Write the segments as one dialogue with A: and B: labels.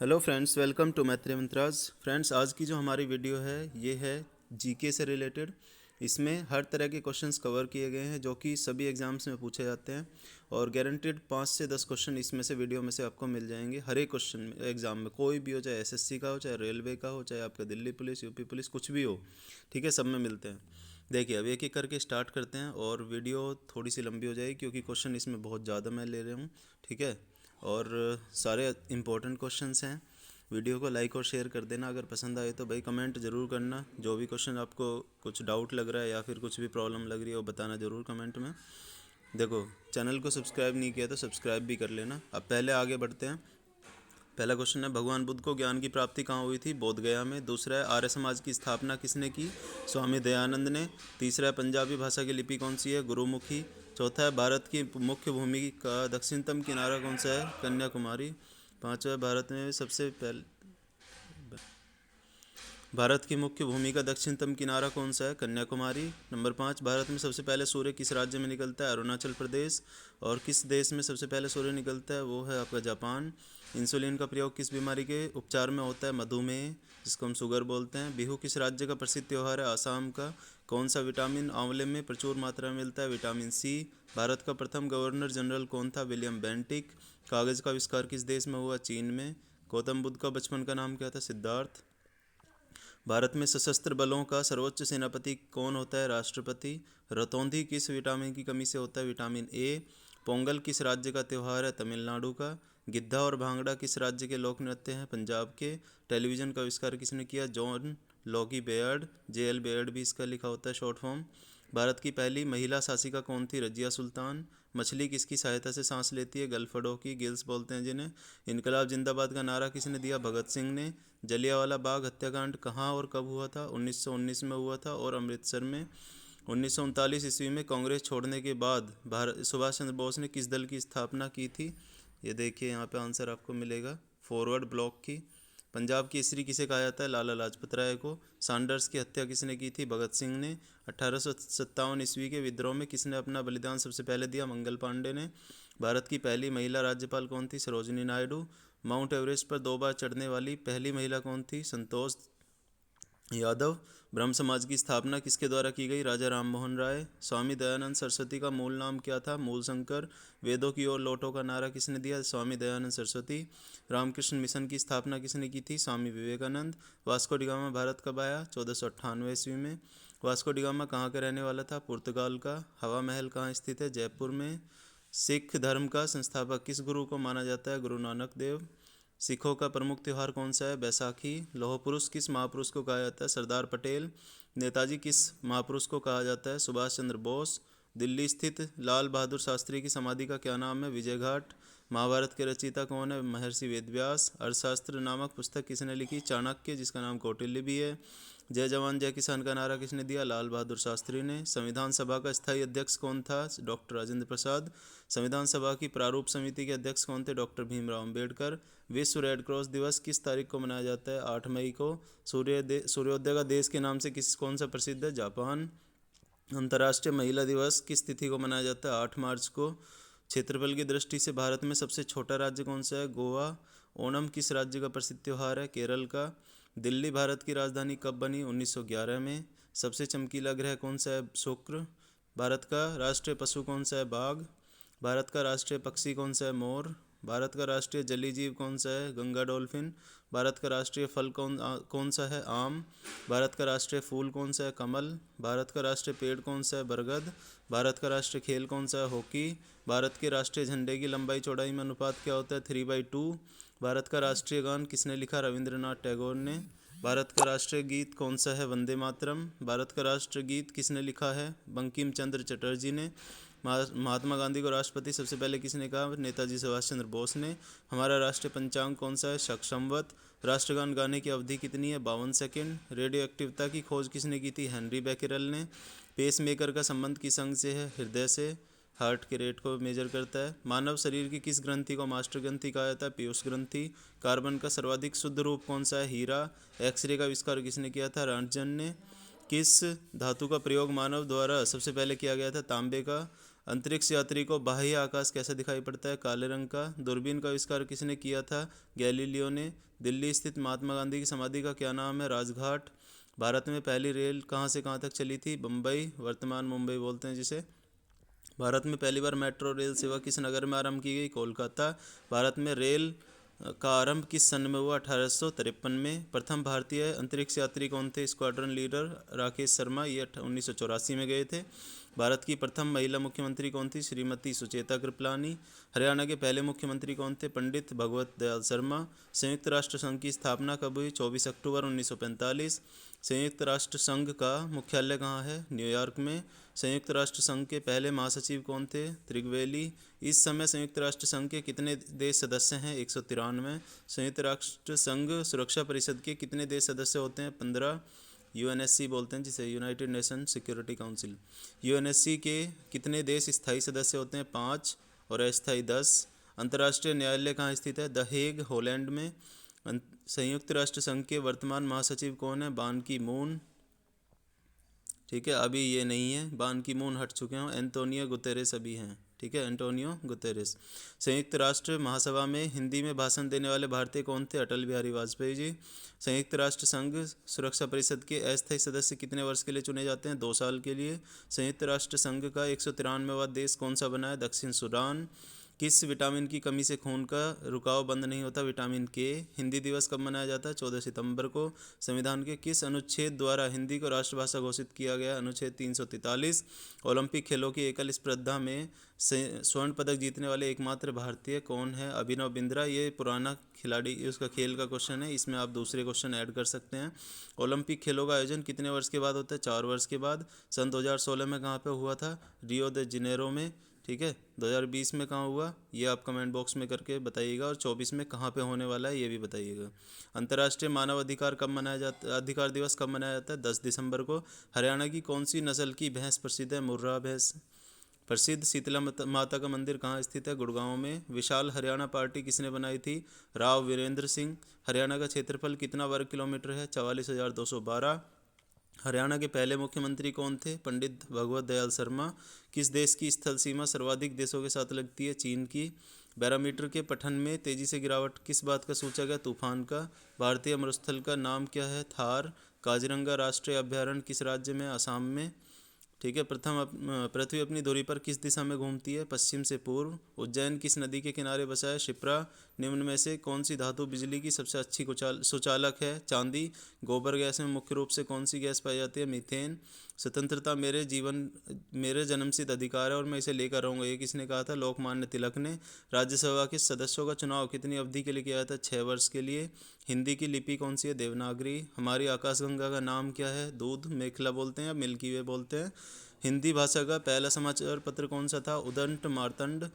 A: Hello friends, welcome to मैत्री mantras. Friends, आज की जो हमारी वीडियो है ये है जीके से रिलेटेड। इसमें हर तरह के क्वेश्चंस कवर किए गए हैं जो कि सभी एग्जाम्स में पूछे जाते हैं और गारंटेड 5 से 10 क्वेश्चन इसमें से वीडियो में से आपको मिल जाएंगे। हर एक क्वेश्चन एग्जाम में कोई भी हो, चाहे एसएससी का हो, चाहे रेलवे का हो, चाहे आपका दिल्ली पुलिस, यूपी पुलिस, कुछ भी हो, ठीक है, सब में मिलते हैं। देखिए, अब एक एक करके स्टार्ट करते हैं और वीडियो थोड़ी सी लंबी हो जाएगी क्योंकि क्वेश्चन इसमें बहुत ज़्यादा मैं ले रहा हूँ, ठीक है। और सारे इंपॉर्टेंट क्वेश्चंस हैं। वीडियो को लाइक और शेयर कर देना। अगर पसंद आए तो भाई कमेंट ज़रूर करना। जो भी क्वेश्चन आपको कुछ डाउट लग रहा है या फिर कुछ भी प्रॉब्लम लग रही है वो बताना ज़रूर कमेंट में। देखो, चैनल को सब्सक्राइब नहीं किया तो सब्सक्राइब भी कर लेना। अब पहले आगे बढ़ते हैं। पहला क्वेश्चन है, भगवान बुद्ध को ज्ञान की प्राप्ति कहाँ हुई थी? बोध गया में। दूसरा है, आर्य समाज की स्थापना किसने की? स्वामी दयानंद ने। तीसरा है, पंजाबी भाषा की लिपि कौन सी है? गुरुमुखी। चौथा है, भारत की मुख्य भूमि का दक्षिणतम किनारा कौन सा है? कन्याकुमारी। पांचवा है, भारत की मुख्य भूमि का दक्षिणतम किनारा कौन सा है? कन्याकुमारी। नंबर 5, भारत में सबसे पहले सूर्य किस राज्य में निकलता है? अरुणाचल प्रदेश। और किस देश में सबसे पहले सूर्य निकलता है? वो है आपका जापान। इंसुलिन का प्रयोग किस बीमारी के उपचार में होता है? मधुमेह, जिसको हम शुगर बोलते हैं। बिहू किस राज्य का प्रसिद्ध त्यौहार है? आसाम का। कौन सा विटामिन आंवले में प्रचुर मात्रा में मिलता है? Vitamin C. भारत का प्रथम गवर्नर जनरल कौन था? William Bentinck. कागज का आविष्कार किस देश में हुआ? चीन में। गौतम बुद्ध का बचपन का नाम क्या था? सिद्धार्थ। भारत में सशस्त्र बलों का सर्वोच्च सेनापति कौन होता है? राष्ट्रपति। रतौंधी किस विटामिन की कमी से होता है? Vitamin A. पोंगल किस राज्य का त्यौहार है? तमिलनाडु का। गिद्धा और भांगड़ा किस राज्य के लोक नृत्य हैं? पंजाब के। टेलीविज़न का आविष्कार किसने किया? जॉन लॉगी बेयर्ड। जेएल बेयर्ड भी इसका लिखा होता है शॉर्ट फॉर्म। भारत की पहली महिला शासिका कौन थी? रजिया सुल्तान। मछली किसकी सहायता से सांस लेती है? गलफडों की, गिल्स बोलते हैं जिन्हें। इनकलाब जिंदाबाद का नारा किसने दिया? भगत सिंह ने। जलियांवाला बाग हत्याकांड कहाँ और कब हुआ था? 1919 में हुआ था और अमृतसर में। 1939 ईस्वी में कांग्रेस छोड़ने के बाद भारत सुभाष चंद्र बोस ने किस दल की स्थापना की थी? ये देखिए, यहाँ पे आंसर आपको मिलेगा, फॉरवर्ड ब्लॉक की। पंजाब की स्त्री किसे कहा जाता है? लाला लाजपत राय को। सैंडर्स की हत्या किसने की थी? भगत सिंह ने। 1857 ईस्वी के विद्रोह में किसने अपना बलिदान सबसे पहले दिया? मंगल पांडे ने। भारत की पहली महिला राज्यपाल कौन थी? सरोजिनी नायडू। माउंट एवरेस्ट पर 2 बार चढ़ने वाली पहली महिला कौन थी? संतोष यादव। ब्रह्म समाज की स्थापना किसके द्वारा की गई? राजा राम मोहन राय। स्वामी दयानंद सरस्वती का मूल नाम क्या था? मूल शंकर। वेदों की ओर लौटो का नारा किसने दिया? स्वामी दयानंद सरस्वती। रामकृष्ण मिशन की स्थापना किसने की थी? स्वामी विवेकानंद। वास्को डिगामा भारत कब आया? 1498 ईस्वी में। वास्को डिगामा कहाँ का रहने वाला था? पुर्तगाल का। हवा महल कहाँ स्थित है? जयपुर में। सिख धर्म का संस्थापक किस गुरु को माना जाता है? गुरु नानक देव। सिखों का प्रमुख त्यौहार कौन सा है? बैसाखी। लौह पुरुष किस महापुरुष को कहा जाता है? सरदार पटेल। नेताजी किस महापुरुष को कहा जाता है? सुभाष चंद्र बोस। दिल्ली स्थित लाल बहादुर शास्त्री की समाधि का क्या नाम है? विजय घाट। महाभारत के रचयिता कौन है? महर्षि वेदव्यास। अर्थशास्त्र नामक पुस्तक किसने लिखी? चाणक्य, जिसका नाम कौटिल्य भी है। जय जवान जय किसान का नारा किसने दिया? लाल बहादुर शास्त्री ने। संविधान सभा का स्थायी अध्यक्ष कौन था? डॉक्टर राजेंद्र प्रसाद। संविधान सभा की प्रारूप समिति के अध्यक्ष कौन थे? डॉक्टर भीमराव अंबेडकर। विश्व रेड क्रॉस दिवस किस तारीख को मनाया जाता है? 8 मई को। सूर्योदय का देश के नाम से कौन सा प्रसिद्ध है? जापान। अंतर्राष्ट्रीय महिला दिवस किस तिथि को मनाया जाता है? 8 मार्च को। क्षेत्रफल की दृष्टि से भारत में सबसे छोटा राज्य कौन सा है? गोवा। ओणम किस राज्य का प्रसिद्ध त्यौहार है? केरल का। दिल्ली भारत की राजधानी कब बनी? 1911 में। सबसे चमकीला ग्रह कौन सा है? शुक्र। भारत का राष्ट्रीय पशु कौन सा है? बाघ। भारत का राष्ट्रीय पक्षी कौन सा है? मोर। भारत का राष्ट्रीय जलीय जीव कौन सा है? गंगा डॉल्फिन। भारत का राष्ट्रीय फल कौन सा है? आम। भारत का राष्ट्रीय फूल कौन सा है? कमल। भारत का राष्ट्रीय पेड़ कौन सा है? बरगद। भारत का राष्ट्रीय खेल कौन सा है? हॉकी। भारत के राष्ट्रीय झंडे की लंबाई चौड़ाई में अनुपात क्या होता है? 3/2। भारत का राष्ट्रीय गान किसने लिखा? रविंद्रनाथ टैगोर ने। भारत का राष्ट्रीय गीत कौन सा है? वंदे मातरम। भारत का राष्ट्रीय गीत किसने लिखा है? बंकिम चंद्र चटर्जी ने। महात्मा गांधी को राष्ट्रपति सबसे पहले किसने कहा? नेताजी सुभाष चंद्र बोस ने। हमारा राष्ट्रीय पंचांग कौन सा है? शक संवत। राष्ट्रगान गाने की अवधि कितनी है? 52 सेकंड। रेडियो एक्टिविटी की खोज किसने की थी? हेनरी बैकेरल ने। पेस मेकर का संबंध किस अंग से है? हृदय से। हार्ट के रेट को मेजर करता है। मानव शरीर की किस ग्रंथि को मास्टर ग्रंथि कहा जाता है? पीयूष ग्रंथि। कार्बन का सर्वाधिक शुद्ध रूप कौन सा है? हीरा। एक्सरे का आविष्कार किसने किया था? रॉन्टजन ने। किस धातु का प्रयोग मानव द्वारा सबसे पहले किया गया था? तांबे का। अंतरिक्ष यात्री को बाह्य आकाश कैसा दिखाई पड़ता है? काले रंग का। दूरबीन का आविष्कार किसने किया था? गैलीलियो ने। दिल्ली स्थित महात्मा गांधी की समाधि का क्या नाम है? राजघाट। भारत में पहली रेल कहाँ से कहाँ तक चली थी? बम्बई, वर्तमान मुंबई बोलते हैं जिसे। भारत में पहली बार मेट्रो रेल सेवा किस नगर में आरंभ की गई? कोलकाता। भारत में रेल का आरंभ किस सन में हुआ? 1853 में। प्रथम भारतीय अंतरिक्ष यात्री कौन थे? स्क्वाड्रन लीडर राकेश शर्मा, ये 1984 में गए थे। भारत की प्रथम महिला मुख्यमंत्री कौन थी? श्रीमती सुचेता कृपलानी। हरियाणा के पहले मुख्यमंत्री कौन थे? पंडित भगवत दयाल शर्मा। संयुक्त राष्ट्र संघ की स्थापना कब हुई? 24 अक्टूबर 1945। संयुक्त राष्ट्र संघ का मुख्यालय कहाँ है? न्यूयॉर्क में। संयुक्त राष्ट्र संघ के पहले महासचिव कौन थे? त्रिगवेली। इस समय संयुक्त राष्ट्र संघ के कितने देश सदस्य हैं? 193। संयुक्त राष्ट्र संघ सुरक्षा परिषद के कितने देश सदस्य होते हैं? 15। यूएनएससी बोलते हैं जिसे, United nation security council. UNSC के कितने देश स्थायी सदस्य होते हैं? 5 और अस्थायी 10। अंतर्राष्ट्रीय न्यायालय कहाँ स्थित है? द हेग, हॉलैंड में। संयुक्त राष्ट्र संघ के वर्तमान महासचिव कौन है? बान की मून। ठीक है, अभी ये नहीं है, बान की मून हट चुके हैं। एंटोनियो गुतेरेस अभी हैं। ठीक है, एंटोनियो गुतेरेस। संयुक्त राष्ट्र महासभा में हिंदी में भाषण देने वाले भारतीय कौन थे? अटल बिहारी वाजपेयी जी। संयुक्त राष्ट्र संघ सुरक्षा परिषद के अस्थायी सदस्य कितने वर्ष के लिए चुने जाते हैं? 2 साल के लिए। संयुक्त राष्ट्र संघ का 193वां देश कौन सा बना है? दक्षिण सूडान। किस विटामिन की कमी से खून का रुकाव बंद नहीं होता? विटामिन के। हिंदी दिवस कब मनाया जाता है? 14 सितंबर को। संविधान के किस अनुच्छेद द्वारा हिंदी को राष्ट्रभाषा घोषित किया गया? अनुच्छेद 343। ओलंपिक खेलों की एकल स्पर्धा में स्वर्ण पदक जीतने वाले एकमात्र भारतीय कौन है? अभिनव बिंद्रा। ये पुराना खिलाड़ी, उसका खेल का क्वेश्चन है, इसमें आप दूसरे क्वेश्चन ऐड कर सकते हैं। ओलंपिक खेलों का आयोजन कितने वर्ष के बाद होता है? 4 वर्ष के बाद। सन 2016 में कहाँ पे हुआ था? रियो दे जनेरो में। ठीक है, 2020 में कहाँ हुआ ये आप कमेंट बॉक्स में करके बताइएगा, और 24 में कहाँ पे होने वाला है ये भी बताइएगा। अंतर्राष्ट्रीय मानव अधिकार कब मनाया जाता, अधिकार दिवस कब मनाया जाता है? 10 दिसंबर को। हरियाणा की कौन सी नस्ल की भैंस प्रसिद्ध है? मुर्रा भैंस। प्रसिद्ध शीतला माता का मंदिर कहाँ स्थित है? गुड़गांव में। विशाल हरियाणा पार्टी किसने बनाई थी? राव वीरेंद्र सिंह। हरियाणा का क्षेत्रफल कितना वर्ग किलोमीटर है? 44,212। हरियाणा के पहले मुख्यमंत्री कौन थे? पंडित भगवत दयाल शर्मा। किस देश की स्थल सीमा सर्वाधिक देशों के साथ लगती है? चीन की। बैरोमीटर के पठन में तेजी से गिरावट किस बात का सूचक है? तूफान का। भारतीय मरुस्थल का नाम क्या है? थार। काजीरंगा राष्ट्रीय अभ्यारण्य किस राज्य में? असम में। ठीक है, पृथ्वी अपनी धुरी पर किस दिशा में घूमती है? पश्चिम से पूर्व। उज्जैन किस नदी के किनारे बसा है? शिप्रा। निम्न में से कौन सी धातु बिजली की सबसे अच्छी सुचालक है? चांदी। गोबर गैस में मुख्य रूप से कौन सी गैस पाई जाती है? मीथेन। स्वतंत्रता मेरे जन्मसिद्ध अधिकार है और मैं इसे लेकर रहूंगा, ये किसने कहा था? लोकमान्य तिलक ने। राज्यसभा के सदस्यों का चुनाव कितनी अवधि के लिए किया जाता है? 6 वर्ष के लिए। हिंदी की लिपि कौन सी है? देवनागरी। हमारी आकाशगंगा का नाम क्या है? दूध, मेखला बोलते हैं या मिल्की वे बोलते हैं। हिंदी भाषा का पहला समाचार पत्र कौन सा था? उदंत मार्तंड।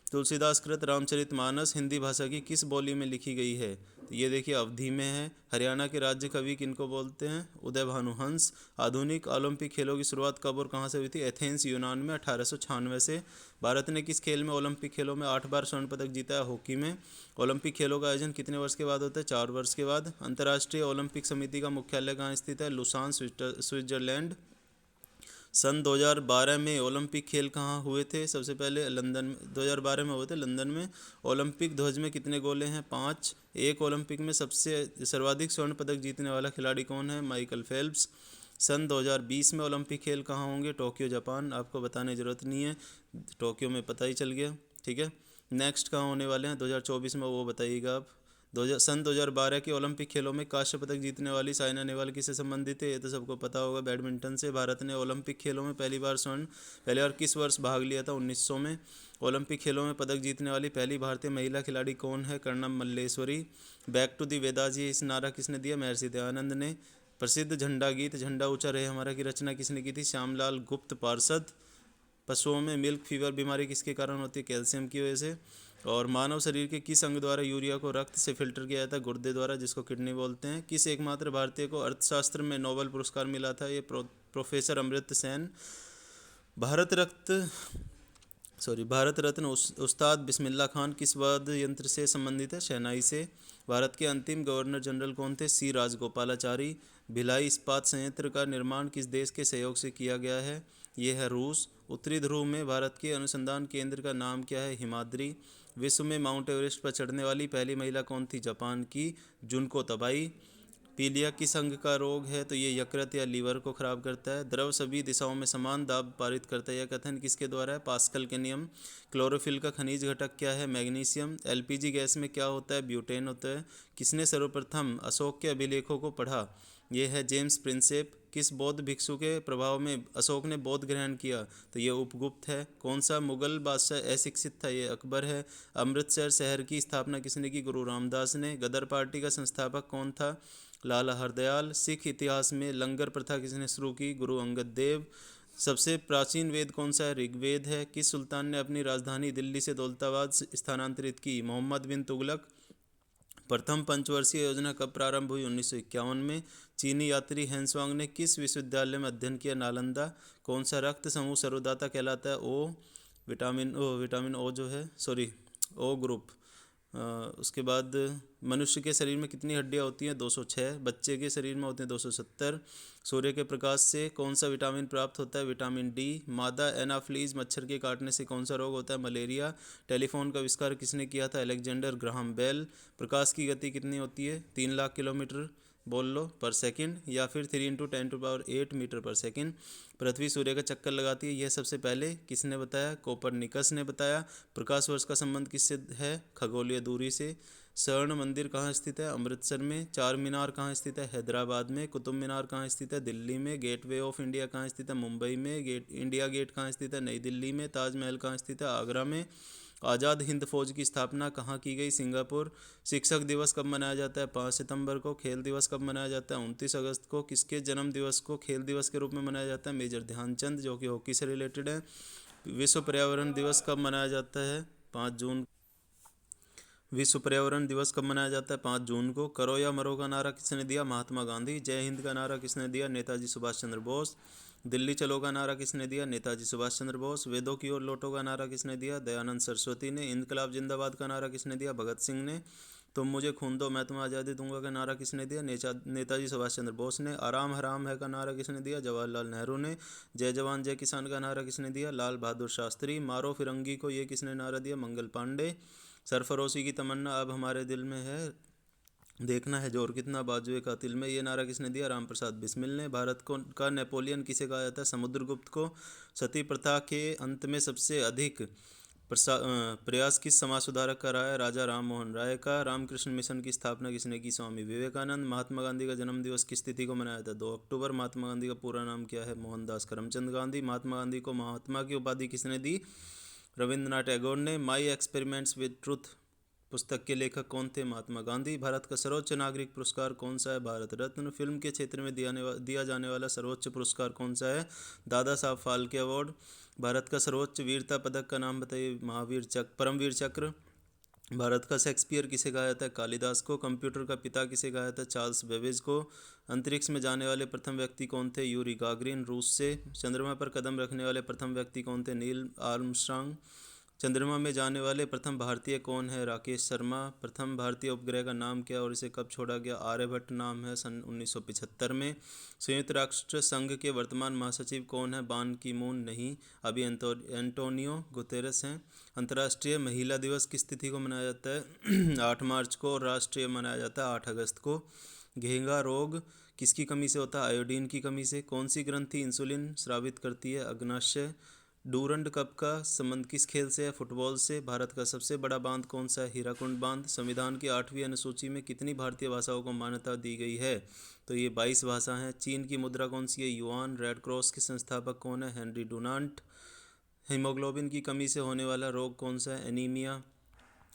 A: तुलसीदास कृत रामचरितमानस हिंदी भाषा की किस बोली में लिखी गई है? ये देखिए अवधि में है। हरियाणा के राज्य कवि किनको बोलते हैं? उदय भानुहंस। आधुनिक ओलंपिक खेलों की शुरुआत कब और कहाँ से हुई थी? एथेंस, यूनान में 1896 से। भारत ने किस खेल में ओलंपिक खेलों में 8 बार स्वर्ण पदक जीता है? हॉकी में। ओलंपिक खेलों का आयोजन कितने वर्ष के बाद होता है? 4 वर्ष के बाद। अंतर्राष्ट्रीय ओलंपिक समिति का मुख्यालय कहाँ स्थित है? Lausanne, Switzerland. सन 2012 में ओलंपिक खेल कहाँ हुए थे? सबसे पहले लंदन में, 2012 में हुए थे लंदन में। ओलंपिक ध्वज में कितने गोले हैं? 5। एक ओलंपिक में सबसे सर्वाधिक स्वर्ण पदक जीतने वाला खिलाड़ी कौन है? Michael Phelps. सन 2020 में ओलंपिक खेल कहाँ होंगे? Tokyo, Japan. आपको बताने की ज़रूरत नहीं है, टोक्यो में पता ही चल गया। ठीक है, नेक्स्ट कहाँ होने वाले हैं 2024 में, वो बताइएगा आप। सन 2012 के ओलंपिक खेलों में कांस्य पदक जीतने वाली साइना नेहवाल किससे संबंधित है? ये तो सबको पता होगा, बैडमिंटन से। भारत ने ओलंपिक खेलों में पहली बार किस वर्ष भाग लिया था? 1900 में। ओलंपिक खेलों में पदक जीतने वाली पहली भारतीय महिला खिलाड़ी कौन है? Karnam Malleswari. Back to the Vedas, ये इस नारा किसने दिया? महर्षि दयानंद ने। प्रसिद्ध झंडा गीत झंडा ऊंचा रहे हमारा की रचना किसने की थी? श्यामलाल गुप्त पार्षद। पशुओं में मिल्क फीवर बीमारी किसके कारण होती है? कैल्शियम की वजह से। और मानव शरीर के किस अंग द्वारा यूरिया को रक्त से फिल्टर किया जाता है? गुर्दे द्वारा, जिसको किडनी बोलते हैं। किस एकमात्र भारतीय को अर्थशास्त्र में नोबेल पुरस्कार मिला था? ये प्रोफेसर अमर्त्य सेन। भारत रत्न उस्ताद बिस्मिल्लाह खान किस वाद्य यंत्र से संबंधित है? शहनाई से। भारत के अंतिम गवर्नर जनरल कौन थे? सी राजगोपालाचारी। भिलाई इस्पात संयंत्र का निर्माण किस देश के सहयोग से किया गया है? ये है रूस। उत्तरी ध्रुव में भारत के अनुसंधान केंद्र का नाम क्या है? हिमाद्री। विश्व में माउंट एवरेस्ट पर चढ़ने वाली पहली महिला कौन थी? जापान की जुनको तबाई। पीलिया किस अंग का रोग है? तो ये यकृत या लीवर को खराब करता है। द्रव सभी दिशाओं में समान दाब पारित करता है, यह कथन किसके द्वारा है? पास्कल के नियम। क्लोरोफिल का खनिज घटक क्या है? मैग्नीशियम। एलपीजी गैस में क्या होता है? ब्यूटेन होता है। किसने सर्वप्रथम अशोक के अभिलेखों को पढ़ा? ये है जेम्स प्रिंसेप। किस बौद्ध भिक्षु के प्रभाव में अशोक ने बौद्ध ग्रहण किया? तो ये उपगुप्त है। कौन सा मुगल बादशाह अशिक्षित था? ये अकबर है। अमृतसर शहर की स्थापना किसने की? गुरु रामदास ने। गदर पार्टी का संस्थापक कौन था? लाला हरदयाल। सिख इतिहास में लंगर प्रथा किसने शुरू की? गुरु अंगद देव। सबसे प्राचीन वेद कौन सा है? ऋग्वेद है। किस सुल्तान ने अपनी राजधानी दिल्ली से दौलताबाद स्थानांतरित की? मोहम्मद बिन तुगलक। प्रथम पंचवर्षीय योजना कब प्रारंभ हुई? 1951 में। चीनी यात्री हेंसवांग ने किस विश्वविद्यालय में अध्ययन किया? नालंदा। कौन सा रक्त समूह सर्वदाता कहलाता है? ओ। विटामिन ओ जो है, सॉरी, ओ ग्रुप। उसके बाद मनुष्य के शरीर में कितनी हड्डियां होती हैं? 206। बच्चे के शरीर में होते हैं 270। सूर्य के प्रकाश से कौन सा विटामिन प्राप्त होता है? Vitamin D. मादा एनाफ्लीज मच्छर के काटने से कौन सा रोग होता है? मलेरिया। टेलीफोन का आविष्कार किसने किया था? Alexander Graham bell. प्रकाश की गति कितनी होती है? 3 लाख किलोमीटर बोल लो पर सेकंड, या फिर 3 × 10⁸ मीटर पर सेकंड। पृथ्वी सूर्य का चक्कर लगाती है, यह सबसे पहले किसने बताया? कोपरनिकस ने बताया। प्रकाश वर्ष का संबंध किससे है? खगोलीय दूरी से। स्वर्ण मंदिर कहाँ स्थित है? अमृतसर में। चार मीनार कहाँ स्थित है? हैदराबाद में। कुतुब मीनार कहाँ स्थित है? दिल्ली में। गेटवे ऑफ इंडिया कहाँ स्थित है? मुंबई में। इंडिया गेट कहाँ स्थित है? नई दिल्ली में। ताजमहल कहाँ स्थित है? आगरा में। आज़ाद हिंद फौज की स्थापना कहाँ की गई? सिंगापुर। शिक्षक दिवस कब मनाया जाता है? 5 सितंबर को। खेल दिवस कब मनाया जाता है? 29 अगस्त को। किसके जन्म दिवस को खेल दिवस के रूप में मनाया जाता है? मेजर ध्यानचंद, जो कि हॉकी से रिलेटेड है। विश्व पर्यावरण दिवस कब मनाया जाता है? 5 जून। विश्व पर्यावरण दिवस कब मनाया जाता है? 5 जून को। करो या मरो का नारा किसने दिया? महात्मा गांधी। जय हिंद का नारा किसने दिया? नेताजी सुभाष चंद्र बोस। दिल्ली चलो का नारा किसने दिया? नेताजी सुभाष चंद्र बोस। वेदों की ओर लौटो का नारा किसने दिया? दयानंद सरस्वती ने। इनकलाब जिंदाबाद का नारा किसने दिया? भगत सिंह ने। तुम मुझे खून दो मैं तुम्हें आज़ादी दूंगा का नारा किसने दिया? नेताजी सुभाष चंद्र बोस ने। आराम हराम है का नारा किसने दिया? जवाहरलाल नेहरू ने। जय जवान जय किसान का नारा किसने दिया? लाल बहादुर शास्त्री। मारो फिरंगी को ये किसने नारा दिया? मंगल पांडे। सरफरोशी की तमन्ना अब हमारे दिल में है, देखना है जोर कितना बाजुए कातिल में, ये नारा किसने दिया? राम प्रसाद बिस्मिल ने। भारत को का नेपोलियन किसे कहा जाता है? समुद्रगुप्त को। सती प्रथा के अंत में सबसे अधिक प्रयास किस समाज सुधारक का रहा है? राजा राम मोहन राय का। रामकृष्ण मिशन की स्थापना किसने की? स्वामी विवेकानंद। महात्मा गांधी का जन्म दिवस किस तिथि को मनाया था? 2 अक्टूबर। महात्मा गांधी का पूरा नाम क्या है? मोहनदास करमचंद गांधी। महात्मा गांधी को महात्मा की उपाधि किसने दी? रविंद्रनाथ टैगोर ने। माई एक्सपेरिमेंट्स विद ट्रूथ पुस्तक के लेखक कौन थे? महात्मा गांधी। भारत का सर्वोच्च नागरिक पुरस्कार कौन सा है? भारत रत्न। फिल्म के क्षेत्र में दिया जाने वाला सर्वोच्च पुरस्कार कौन सा है? दादा साहब फाल्के अवार्ड। भारत का सर्वोच्च वीरता पदक का नाम बताइए? महावीर चक्र, परमवीर चक्र। भारत का शेक्सपियर किसे कहा जाता है? कालिदास को। कंप्यूटर का पिता किसे कहा जाता है? चार्ल्स बेबेज को। अंतरिक्ष में जाने वाले प्रथम व्यक्ति कौन थे? यूरी गागरिन, रूस से। चंद्रमा पर कदम रखने वाले प्रथम व्यक्ति कौन थे? Neil Armstrong. चंद्रमा में जाने वाले प्रथम भारतीय कौन है? राकेश शर्मा। प्रथम भारतीय उपग्रह का नाम क्या और इसे कब छोड़ा गया? आर्यभट्ट नाम है, सन 1975 में। संयुक्त राष्ट्र संघ के वर्तमान महासचिव कौन है? बान की मून नहीं, अभी एंटोनियो गुतेरस हैं। अंतर्राष्ट्रीय महिला दिवस किस तिथि को मनाया जाता है? 8 मार्च को। और राष्ट्रीय मनाया जाता है 8 अगस्त को। घेंघा रोग किसकी कमी से होता है? आयोडीन की कमी से। कौन सी ग्रंथि इंसुलिन स्रावित करती है? अग्नाशय। डूरंड कप का संबंध किस खेल से है? फुटबॉल से। भारत का सबसे बड़ा बांध कौन सा है? हीराकुंड बांध। संविधान की 8वीं अनुसूची में कितनी भारतीय भाषाओं को मान्यता दी गई है? तो ये 22 भाषा हैं। चीन की मुद्रा कौन सी है? युआन। रेड क्रॉस के संस्थापक कौन है? Henry Dunant. हीमोग्लोबिन की कमी से होने वाला रोग कौन सा है? एनीमिया।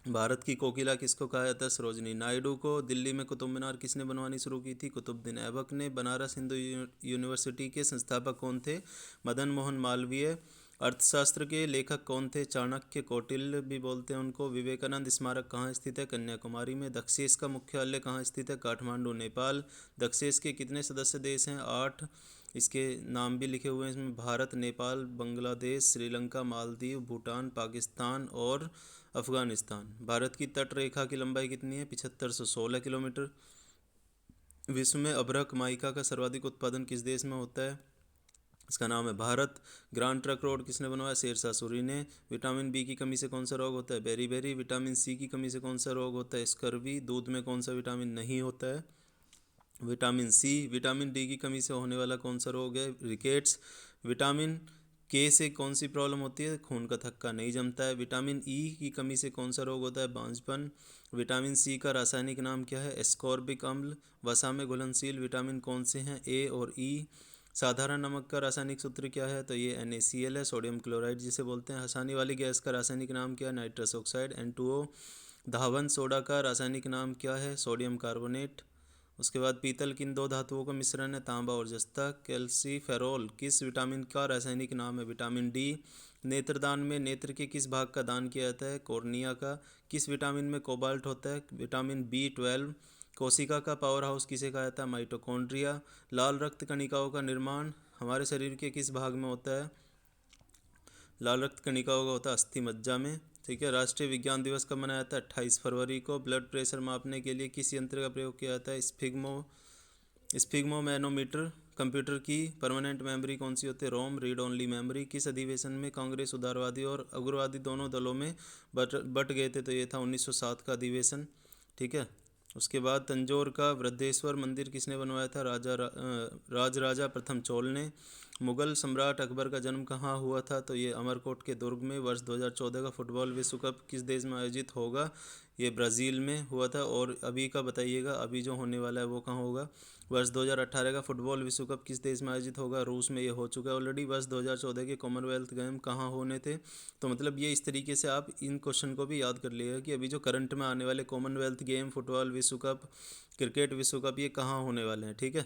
A: भारत की कोकिला किसको कहा जाता है? सरोजनी नायडू को। दिल्ली में कुतुब मीनार किसने बनवानी शुरू की थी? कुतुबुद्दीन ऐबक ने। बनारस हिंदू यूनिवर्सिटी के संस्थापक कौन थे? मदन मोहन मालवीय। अर्थशास्त्र के लेखक कौन थे? चाणक्य, कौटिल्य भी बोलते हैं उनको। विवेकानंद स्मारक कहाँ स्थित है? कन्याकुमारी में। दक्षेस का मुख्यालय कहाँ स्थित है? काठमांडू, नेपाल। दक्षेस के कितने सदस्य देश हैं? 8। इसके नाम भी लिखे हुए हैं इसमें: भारत, नेपाल, बांग्लादेश, श्रीलंका, मालदीव, भूटान, पाकिस्तान और अफगानिस्तान। भारत की तट रेखा की लंबाई कितनी है? 7516 किलोमीटर। विश्व में अभ्रक माइका का सर्वाधिक उत्पादन किस देश में होता है? इसका नाम है भारत। ग्रांड ट्रंक रोड किसने बनवाया? शेरशाह सूरी ने। विटामिन बी की कमी से कौन सा रोग होता है? बेरी। विटामिन सी की कमी से कौन सा रोग होता है? स्कर्वी। दूध में कौन सा विटामिन नहीं होता है? Vitamin C. विटामिन डी की कमी से होने वाला कौन सा रोग है? रिकेट्स। विटामिन के से कौन सी प्रॉब्लम होती है? खून का थक्का नहीं जमता है। विटामिन ई की कमी से कौन सा रोग होता है? बांझपन। विटामिन सी का रासायनिक नाम क्या है? एस्कॉर्बिक अम्ल। वसा में घुलनशील विटामिन कौन से हैं? ए और ई। साधारण नमक का रासायनिक सूत्र क्या है? तो ये NaCl है, सोडियम क्लोराइड जिसे बोलते हैं। हंसाने वाली गैस का रासायनिक नाम क्या है? Nitrous oxide, N2O। धावन सोडा का रासायनिक नाम क्या है? Sodium carbonate. उसके बाद पीतल किन दो धातुओं का मिश्रण है? तांबा और जस्ता। कैल्सीफेरोल किस विटामिन का रासायनिक नाम है? Vitamin D. नेत्रदान में नेत्र के किस भाग का दान किया जाता है? कॉर्निया का। किस विटामिन में कोबाल्ट होता है? Vitamin B12। कोशिका का पावर हाउस किसे कहा जाता है? माइटोकॉन्ड्रिया। लाल रक्त कणिकाओं का निर्माण हमारे शरीर के किस भाग में होता है? लाल रक्त कणिकाओं का होता है अस्थि मज्जा में। ठीक है। राष्ट्रीय विज्ञान दिवस कब मनाया जाता है? 28 फरवरी को। ब्लड प्रेशर मापने के लिए किस यंत्र का प्रयोग किया जाता है? स्फिग्मोमैनोमीटर। कंप्यूटर की परमानेंट मेमोरी कौन सी होती है? रोम। Read only memory. किस अधिवेशन में कांग्रेस उदारवादी और उग्रवादी दोनों दलों में बट गए थे? तो ये था 1907 का अधिवेशन। ठीक है। उसके बाद तंजौर का वृद्धेश्वर मंदिर किसने बनवाया था? राजराजा प्रथम चोल ने। मुगल सम्राट अकबर का जन्म कहाँ हुआ था? तो ये अमरकोट के दुर्ग में। वर्ष 2014 का फुटबॉल विश्व कप किस देश में आयोजित होगा? ये ब्राज़ील में हुआ था। और अभी का बताइएगा, अभी जो होने वाला है वो कहाँ होगा? वर्ष 2018 का फुटबॉल विश्व कप किस देश में आयोजित होगा? रूस में ये हो चुका है ऑलरेडी। वर्ष 2014 के कॉमनवेल्थ गेम कहाँ होने थे? तो मतलब ये इस तरीके से आप इन क्वेश्चन को भी याद कर लिएगा कि अभी जो करंट में आने वाले कॉमनवेल्थ गेम, फुटबॉल विश्व कप, क्रिकेट विश्व कप, ये कहाँ होने वाले हैं। ठीक है।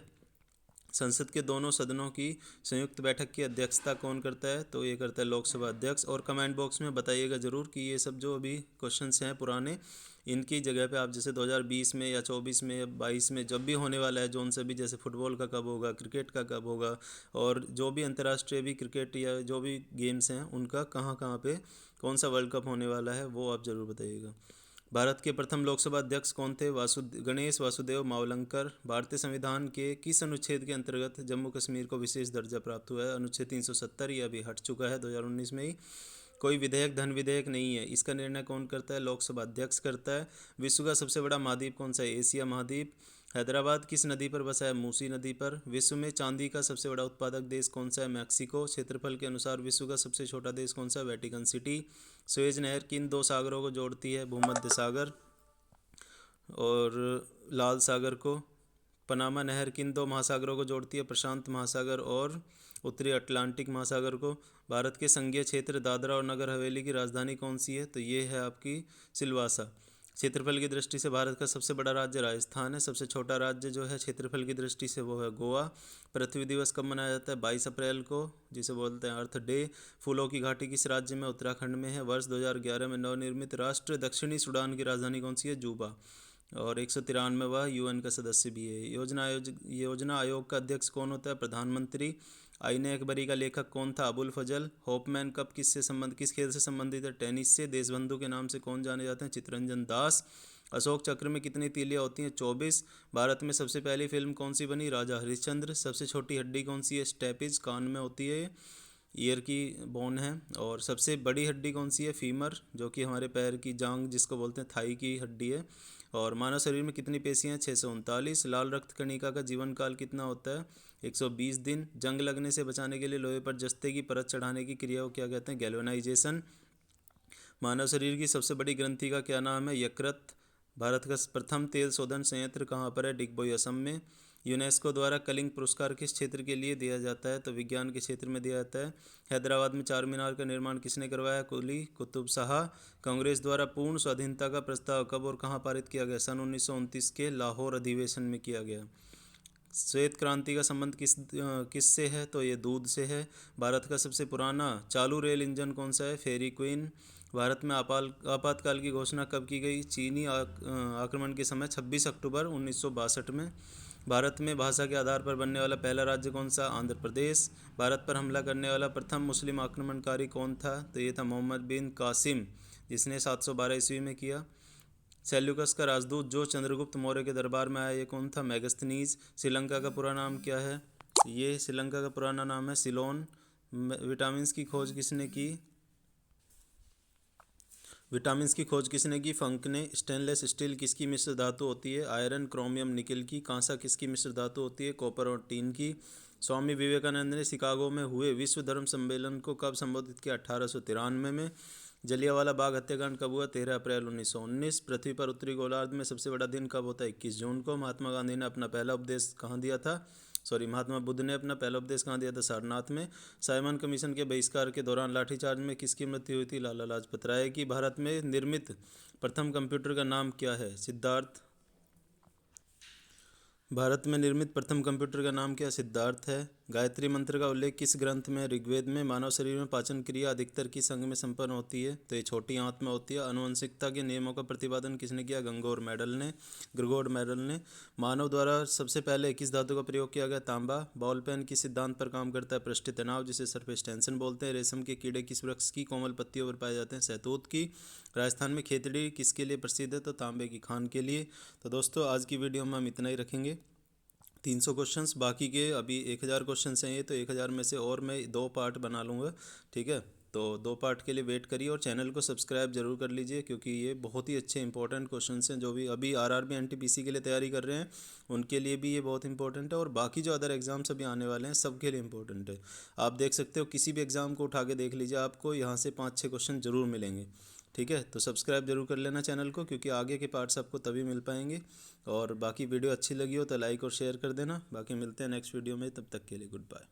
A: संसद के दोनों सदनों की संयुक्त बैठक की अध्यक्षता कौन करता है? तो ये करता है लोकसभा अध्यक्ष। और कमेंट बॉक्स में बताइएगा ज़रूर कि ये सब जो अभी क्वेश्चंस हैं पुराने, इनकी जगह पे आप जैसे 2020 में या 24 में या 22 में जब भी होने वाला है, जो उनसे भी, जैसे फुटबॉल का कब होगा, क्रिकेट का कब होगा, और जो भी अंतर्राष्ट्रीय भी क्रिकेट या जो भी गेम्स हैं उनका कहाँ कहाँ पे कौन सा वर्ल्ड कप होने वाला है, वो आप ज़रूर बताइएगा। भारत के प्रथम लोकसभा अध्यक्ष कौन थे? गणेश वासुदेव मावलंकर। भारतीय संविधान के किस अनुच्छेद के अंतर्गत जम्मू कश्मीर को विशेष दर्जा प्राप्त हुआ है? अनुच्छेद 370। ये अभी हट चुका है 2019 में ही। कोई विधेयक धन विधेयक नहीं है, इसका निर्णय कौन करता है? लोकसभा अध्यक्ष करता है। विश्व का सबसे बड़ा महाद्वीप कौन सा है? एशिया महाद्वीप। हैदराबाद किस नदी पर बसा है? मूसी नदी पर। विश्व में चांदी का सबसे बड़ा उत्पादक देश कौन सा है? मैक्सिको। क्षेत्रफल के अनुसार विश्व का सबसे छोटा देश कौन सा है? Vatican city. सुएज नहर किन दो सागरों को जोड़ती है? भूमध्य सागर और लाल सागर को। पनामा नहर किन दो महासागरों को जोड़ती है? प्रशांत महासागर और उत्तरी अटलांटिक महासागर को। भारत के संघीय क्षेत्र दादरा और नगर हवेली की राजधानी कौन सी है? तो ये है आपकी सिलवासा। क्षेत्रफल की दृष्टि से भारत का सबसे बड़ा राज्य राजस्थान है। सबसे छोटा राज्य जो है क्षेत्रफल की दृष्टि से वो है गोवा। पृथ्वी दिवस कब मनाया जाता है? 22 अप्रैल को, जिसे बोलते हैं अर्थ डे। फूलों की घाटी किस राज्य में? उत्तराखंड में है। वर्ष 2011 में नवनिर्मित राष्ट्र दक्षिणी सूडान की राजधानी कौन सी है? जूबा। और 193वां UN का सदस्य भी है। योजना आयोग का अध्यक्ष कौन होता है? प्रधानमंत्री। आईने अकबरी का लेखक कौन था? अबुल फजल। होपमैन कप किस खेल से संबंधित है? टेनिस से। देशबंधु के नाम से कौन जाने जाते हैं? चित्तरंजन दास। अशोक चक्र में कितनी तीलियां होती हैं? 24। भारत में सबसे पहली फिल्म कौन सी बनी? राजा हरिश्चंद्र। सबसे छोटी हड्डी कौन सी है? स्टेपिज, कान में होती है, ईयर की बोन है। और सबसे बड़ी हड्डी कौन सी है? फीमर, जो कि हमारे पैर की जांग जिसको बोलते हैं, थाई की हड्डी है। और मानव शरीर में कितनी पेशियां हैं? 639। लाल रक्त कणिका का जीवन काल कितना होता है? 120 दिन। जंग लगने से बचाने के लिए लोहे पर जस्ते की परत चढ़ाने की क्रिया को क्या कहते हैं? गैल्वेनाइजेशन। मानव शरीर की सबसे बड़ी ग्रंथि का क्या नाम है? यकृत। भारत का प्रथम तेल शोधन संयंत्र कहाँ पर है? डिगबोई, असम में। यूनेस्को द्वारा कलिंग पुरस्कार किस क्षेत्र के लिए दिया जाता है? तो विज्ञान के क्षेत्र में दिया जाता है। हैदराबाद में चार मीनार का निर्माण किसने करवाया? कुली कुतुब शाह। कांग्रेस द्वारा पूर्ण स्वाधीनता का प्रस्ताव कब और कहाँ पारित किया गया? सन 1929 के लाहौर अधिवेशन में किया गया। श्वेत क्रांति का संबंध किससे है? तो ये दूध से है। भारत का सबसे पुराना चालू रेल इंजन कौन सा है? फेरी क्वीन। भारत में आपातकाल की घोषणा कब की गई? चीनी आक्रमण के समय 26 अक्टूबर 1962 में। भारत में भाषा के आधार पर बनने वाला पहला राज्य कौन सा? आंध्र प्रदेश। भारत पर हमला करने वाला प्रथम मुस्लिम आक्रमणकारी कौन था? तो ये था मोहम्मद बिन कासिम, जिसने 712 ईस्वी में किया। सेल्यूकस का राजदूत जो चंद्रगुप्त मौर्य के दरबार में आया, ये कौन था? मेगस्थनीज। श्रीलंका का पूरा नाम क्या है? ये श्रीलंका का पुराना नाम है सिलोन। विटामिन्स की खोज किसने की? विटामिन्स की खोज किसने की? फंक ने। स्टेनलेस स्टील किसकी मिश्र धातु होती है? आयरन, क्रोमियम, निकेल की। कांसा किसकी मिश्र धातु होती है? कॉपर और टीन की। स्वामी विवेकानंद ने शिकागो में हुए विश्व धर्म सम्मेलन को कब संबोधित किया? 1893 में। जलियांवाला बाग हत्याकांड कब हुआ? 13 अप्रैल 1919। पृथ्वी पर उत्तरी गोलार्ध में सबसे बड़ा दिन कब होता है? 21 जून को। महात्मा गांधी ने अपना पहला उपदेश कहाँ दिया था? महात्मा बुद्ध ने अपना पहला उपदेश कहाँ दिया था? सारनाथ में। साइमन कमीशन के बहिष्कार के दौरान लाठीचार्ज में किसकी मृत्यु हुई थी? लाला लाजपत राय की। भारत में निर्मित प्रथम कंप्यूटर का नाम क्या है? सिद्धार्थ। भारत में निर्मित प्रथम कंप्यूटर का नाम क्या? सिद्धार्थ है। गायत्री मंत्र का उल्लेख किस ग्रंथ में? ऋग्वेद में। मानव शरीर में पाचन क्रिया अधिकतर किस अंग में संपन्न होती है? तो ये छोटी आंत में होती है। आनुवंशिकता के नियमों का प्रतिपादन किसने किया? ग्रेगोर मेडल ने। मानव द्वारा सबसे पहले किस धातु का प्रयोग किया गया? तांबा। बॉल पेन किस सिद्धांत पर काम करता है? पृष्ठ तनाव, जिसे सरफेस टेंशन बोलते हैं। रेशम के कीड़े किस वृक्ष की कोमल पत्तियों पर पाए जाते हैं? शहतूत की। राजस्थान में खेतड़ी किसके लिए प्रसिद्ध है? तो तांबे की खान के लिए। तो दोस्तों आज की वीडियो में हम इतना ही रखेंगे। 300 क्वेश्चंस बाकी के, अभी 1000 क्वेश्चंस हैं ये, तो 1000 में से और मैं 2 पार्ट बना लूँगा। ठीक है, तो 2 पार्ट के लिए वेट करिए और चैनल को सब्सक्राइब जरूर कर लीजिए, क्योंकि ये बहुत ही अच्छे इंपॉर्टेंट क्वेश्चंस हैं। जो भी अभी आरआरबी एनटीपीसी के लिए तैयारी कर रहे हैं उनके लिए भी ये बहुत इंपॉर्टेंट है, और बाकी जो अदर एग्जाम्स अभी आने वाले हैं सबके लिए इंपॉर्टेंट है। आप देख सकते हो, किसी भी एग्ज़ाम को उठा के देख लीजिए, आपको यहाँ से 5-6 क्वेश्चन जरूर मिलेंगे। ठीक है, तो सब्सक्राइब जरूर कर लेना चैनल को, क्योंकि आगे के पार्ट्स आपको तभी मिल पाएंगे। और बाकी वीडियो अच्छी लगी हो तो लाइक और शेयर कर देना। बाकी मिलते हैं नेक्स्ट वीडियो में, तब तक के लिए गुड बाय।